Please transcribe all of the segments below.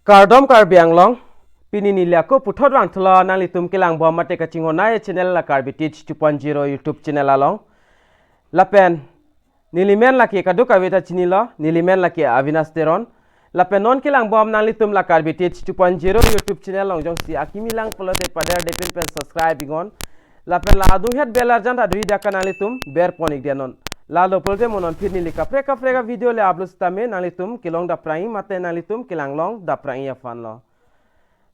Kardom Karbianglong pinini liako puthot wang thlo nang litum kilang bom mate ka chingona channel la Karbi Teach 2.0 YouTube channel along lapen nilimen laki kaduka weta chinilo nilimen laki Avinas Teron lapen non kilang bom nang litum la Karbi Teach 2.0 YouTube channel long jong si akimilang polote pader depin pen subscribe ingon lapen la adu het belar janta dui daka nang litum ber ponik denon Lalu pelte monon firni lika freka video le upload stame nalitum kilong da prangi mate nalitum kilang long da prangi ya fan lo.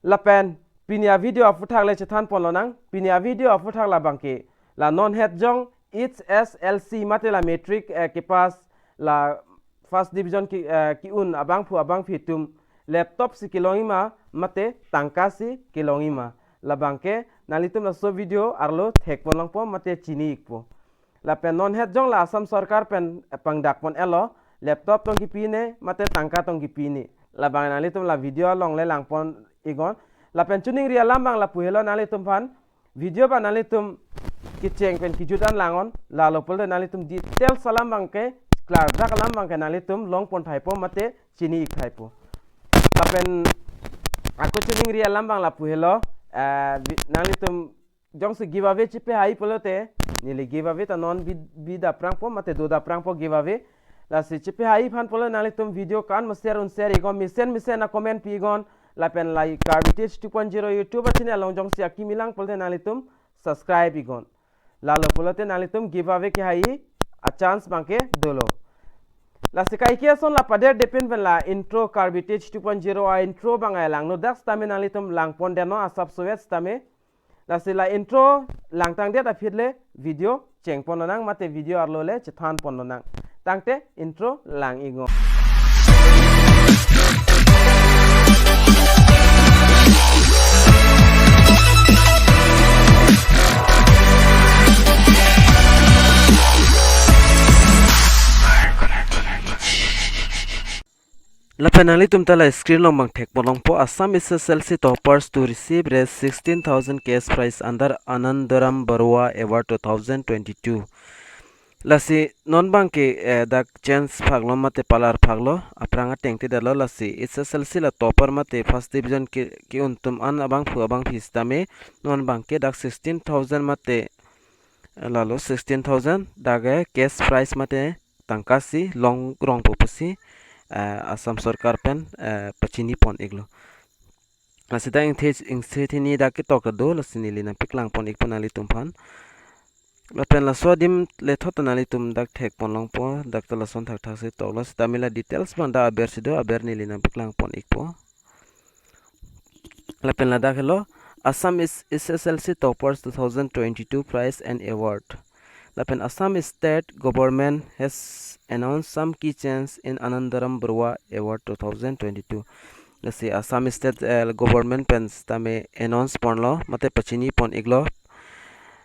Lapen pinia video afuthak le chethan ponlo nang pinia video afuthak la bangke la non het jong HSLC mate la metric ke pas la first division ki un abang fitum laptop si kilongi ma mate tangka si kilongi ma la bangke nalitum la so video arlo thek ponlong po mate chini ikpo. La pen non het jong la asam sarkar pen pangdak pon elo laptop tong kipine mate tangka tong kipine la bang nalitum la video long le lang pon igon la pen tuning ria lambang la puhelo nalitum pan video ba nalitum kicheng pen kijutan langon la lopol nalitum detail salam bang ke klar dak lambang ke nalitum long pon thaipo mate chini ik thaipo la pen aku tuning ria lambang la puhelo nalitum jong se giveaway chipe hai polote nili giveaway ta non bida prangpo mate do da prangpo giveaway la se chipe hai phan polo nalitum video kan share igon misen na comment pi igon la pen like Karbi Teach 2.0 YouTube channel long jong si akimilang polote nalitum subscribe igon la lo polote nalitum giveaway ki hai a chance bangke dolo la se kai kia son la pader depend ben la intro Karbi Teach 2.0 a intro bangai lang no dak stame nalitum lang pon deno asap soet stame la sila intro lang tang dia da fitle video cheng pononang mate video arlo le chethan pononang tangte intro lang ingo La penali tum tala screen long bang thek bolong po Assam HSLC toppers to receive Rs16000 cash prize under Anundoram Borooah Award 2022. Lasi non bang ke dak chance phaglo mate palar phaglo apranga tengte dalo lasi HSLC la topper mate first division ki untum an abang phu abang phistame non bang ke dak 16000 mate lalo 16000 daga cash prize mate tangkasi long rong popusi Assam Sarkar pen pachini pon iglo asida ingthini da ke tok do lasini lina piklang pon ik panali tumpan la pen la sodim le thotanali tum dak thek pon long po dak tala son thak thak se tokla stamila details banda aber sido aber ni lina piklang pon ik po la pen la dakhelo Assam is SSLC toppers 2022 prize and award. Lapen Assam state government has announced some key changes in ANANDARAM BARUAH Award 2022. Lasi Assam state government pens tame announce ponlo mate pachini pon iglo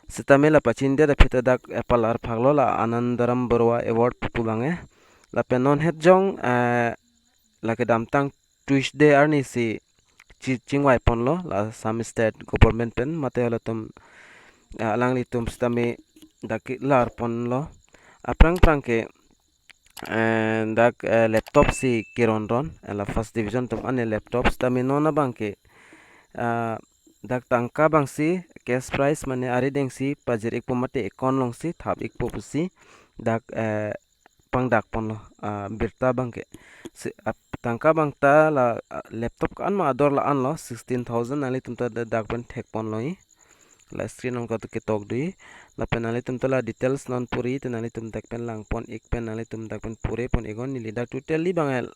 sitame la pachin de phita dak palar phaglo la ANANDARAM BARUAH Award pupulange lapen non het jong la ke damtang Tuesday arni si chingwai ponlo la Assam state government pen mate holatum alang litum sitame dak lar pon lo aprang ke dak laptop si kironron la first division tum ane laptops tami nona bangke dak tangka bang si cash prize mane ari deng si pajir ik pomate ekon long si thap ik popusi dak pang dak pon lo birta bangke tangka bang ta la laptop kan ma ador la an lo 16000 ali tum ta dak ban thek pon loi la screen on ko to ketok dui la penali tum tola details non puri tenali tum tak pen lang pon ik penali tum tak pen pure pon egon ni lida totally bangal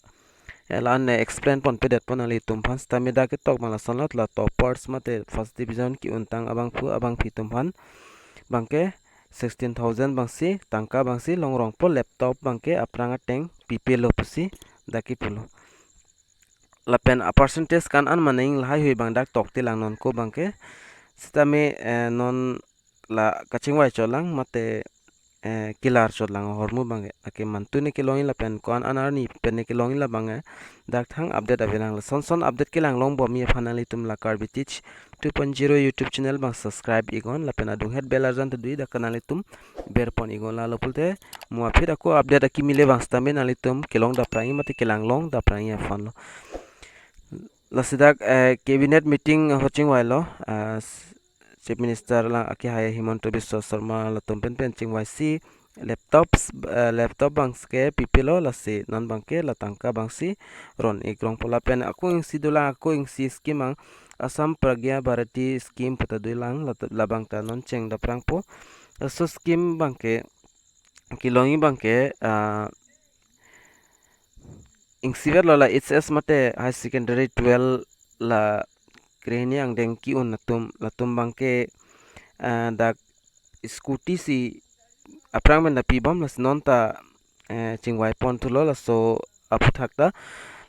elan explain pon pedet pon ali tum pan stamida ke tok mala sonot la toppers mate first division ki untang abang pu abang pitum pan bangke 16000 bangsi tangka bangsi longrong po laptop bangke apranga teng pipelo pusi daki pulo la pen a percentage kan an maning lahai hui bang dak tok tilang non ko bangke sitame non la kachingwai cholang mate kilar cholang hormu bange ake mantune kilongi la pen kon anarni pen kilongi la bange dak thang update avenang la son update kilang long bomi fanali tum la Karbi Teach 2.0 YouTube channel bang subscribe igon la pen adung het bell arjan tu dui da kanali tum berpon igon la lopulte mua phir ako update akimile bang stame nali tum kilong da prangi mate kilang long da prangi fan lo lasidak cabinet meeting hoching wailo chief minister la aki haya Himanta Biswa Sarma la tumpen pen ching si laptop bangske pipilo lasi non bangke la tangka bangsi ron ikrong pola pen aku ing sidula aku ing si skimang Asam Pragya Bharati scheme puta duilang labang ta non cheng da prangpo so scheme bangke kilongi bangke ing siver lola HS mate high secondary 12 la kreni ang deng ki un latum bangke dak scooty si aprang men da pibam las non ta chingwai pon tulo la so APHUTHAK ta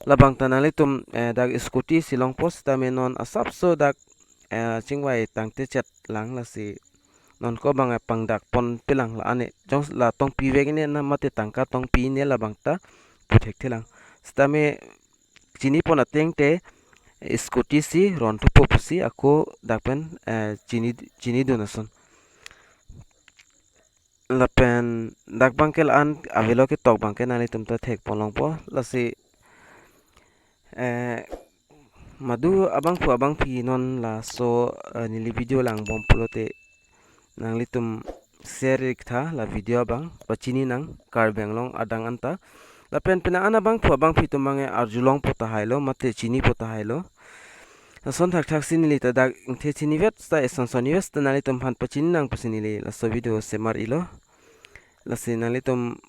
labang ta nalitum dak scooty silong post ta menon asap so dak chingwai tangte chat lang la si non ko bang pangdak pon pilang la ane jong la tong pi vek ne na mate tangka tong pi ne labang ta puthek thilang stame chini pon ateng te scooty si ron tu popusi aku dakpen chini donason lapen dak bangkel an avelo ke tok bangke nani tumta thek polong po lasi madu abang pi non la so nili video lang bom pulote nang litum share tha la video bang pachini nang kar benglong adang anta lapen pina ana bang pi tumange arjulong pota hailo mate chini pota hailo son thak sin li ta dak the chini vet sta eson son us ta nali tum han pachini nang pasini li la so video semar ilo la sin nali tum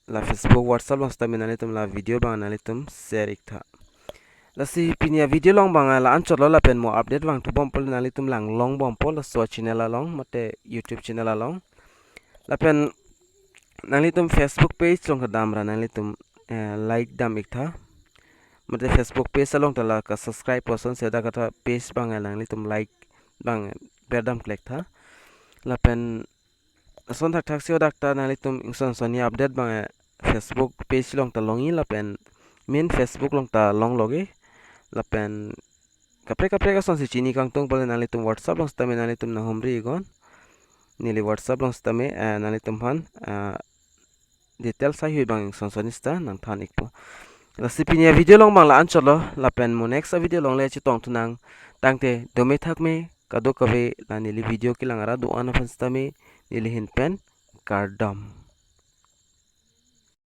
la Facebook WhatsApp long sta nali tum la video bang nali tum share tha la si pinia video long bang la an cholo la pen mo update bang tu bom pol nali tum lang long bom pol la so channel la long mate YouTube channel la long la pen nali tum Facebook page long dam ra nali tum like dam tha mate Facebook page along tala ka subscribe person se da ka page bang lang litum like bang berdam click tha lapen son thak se dakta na litum ingson soni update bang Facebook page long ta longi lapen main Facebook long ta long loge lapen kapre ka son si chini kang tong pole na litum WhatsApp long sta me na litum na homri gon nili WhatsApp long sta me na litum han detail sa hui bang ingson sonista nang than ikpo Resipinya video long bang la ancholo la pen mo next video long le chitong tunang tangte dome thak me kado kave la nili video kilang ara do ana fanstame nili hin pen Kardom.